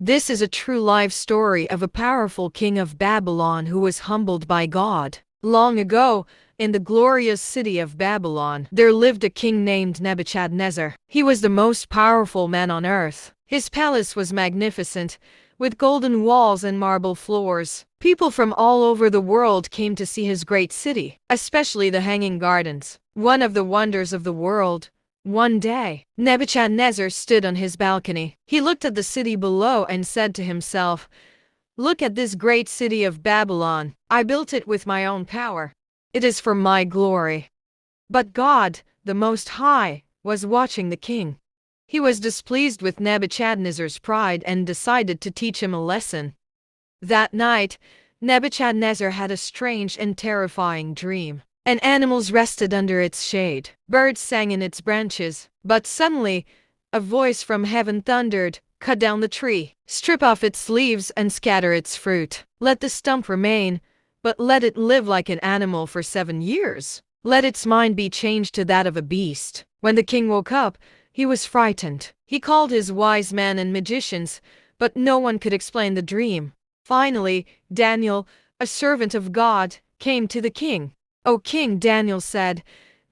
This is a true life story of a powerful king of Babylon who was humbled by God. Long ago, in the glorious city of Babylon, there lived a king named Nebuchadnezzar. He was the most powerful man on earth. His palace was magnificent, with golden walls and marble floors. People from all over the world came to see his great city, especially the Hanging Gardens, one of the wonders of the world. One day, Nebuchadnezzar stood on his balcony. He looked at the city below and said to himself, "Look at this great city of Babylon. I built it with my own power. It is for my glory." But God, the Most High, was watching the king. He was displeased with Nebuchadnezzar's pride and decided to teach him a lesson. That night, Nebuchadnezzar had a strange and terrifying dream. Animals rested under its shade. Birds sang in its branches. But suddenly, a voice from heaven thundered, "Cut down the tree, strip off its leaves and scatter its fruit. Let the stump remain, but let it live like an animal for 7 years. Let its mind be changed to that of a beast." When the king woke up, he was frightened. He called his wise men and magicians, but no one could explain the dream. Finally, Daniel, a servant of God, came to the king. "O king," Daniel said,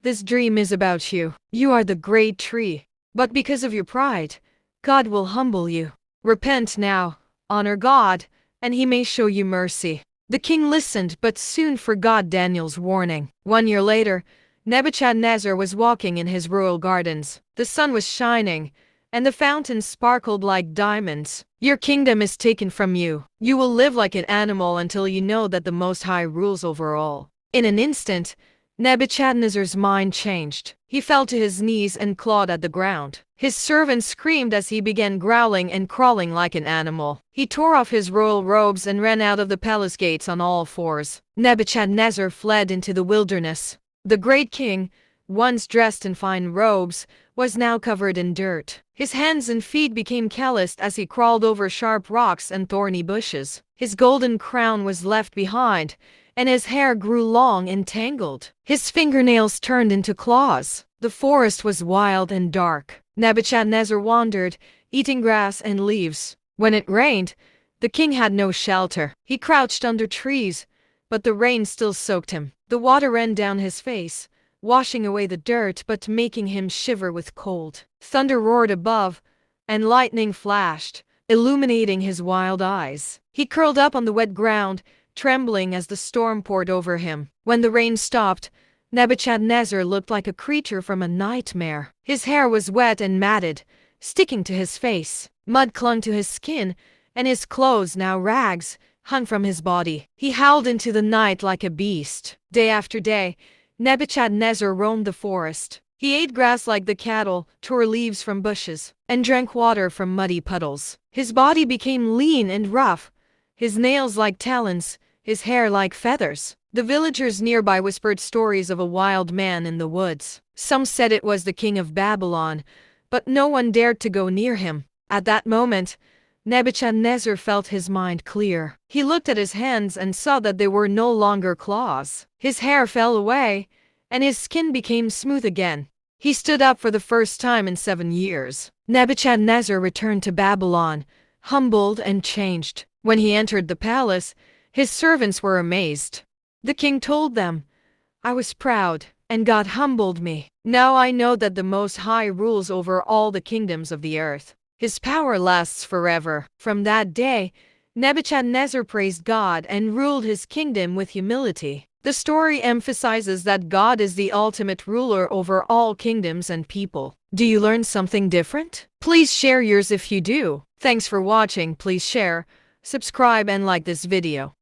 "this dream is about you. You are the great tree. But because of your pride, God will humble you. Repent now, honor God, and he may show you mercy." The king listened but soon forgot Daniel's warning. 1 year later, Nebuchadnezzar was walking in his royal gardens. The sun was shining, and the fountains sparkled like diamonds. "Your kingdom is taken from you. You will live like an animal until you know that the Most High rules over all." In an instant, Nebuchadnezzar's mind changed. He fell to his knees and clawed at the ground. His servants screamed as he began growling and crawling like an animal. He tore off his royal robes and ran out of the palace gates on all fours. Nebuchadnezzar fled into the wilderness. The great king, once dressed in fine robes, was now covered in dirt. His hands and feet became calloused as he crawled over sharp rocks and thorny bushes. His golden crown was left behind, and his hair grew long and tangled. His fingernails turned into claws. The forest was wild and dark. Nebuchadnezzar wandered, eating grass and leaves. When it rained, the king had no shelter. He crouched under trees, but the rain still soaked him. The water ran down his face, washing away the dirt but making him shiver with cold. Thunder roared above, and lightning flashed, illuminating his wild eyes. He curled up on the wet ground, trembling as the storm poured over him. When the rain stopped, Nebuchadnezzar looked like a creature from a nightmare. His hair was wet and matted, sticking to his face. Mud clung to his skin, and his clothes, now rags, hung from his body. He howled into the night like a beast. Day after day, Nebuchadnezzar roamed the forest. He ate grass like the cattle, tore leaves from bushes, and drank water from muddy puddles. His body became lean and rough, his nails like talons, his hair like feathers. The villagers nearby whispered stories of a wild man in the woods. Some said it was the king of Babylon, but no one dared to go near him. At that moment, Nebuchadnezzar felt his mind clear. He looked at his hands and saw that they were no longer claws. His hair fell away, and his skin became smooth again. He stood up for the first time in 7 years. Nebuchadnezzar returned to Babylon, humbled and changed. When he entered the palace, his servants were amazed. The king told them, "I was proud, and God humbled me. Now I know that the Most High rules over all the kingdoms of the earth. His power lasts forever." From that day, Nebuchadnezzar praised God and ruled his kingdom with humility. The story emphasizes that God is the ultimate ruler over all kingdoms and people. Do you learn something different? Please share yours if you do. Thanks for watching. Please share, subscribe and like this video.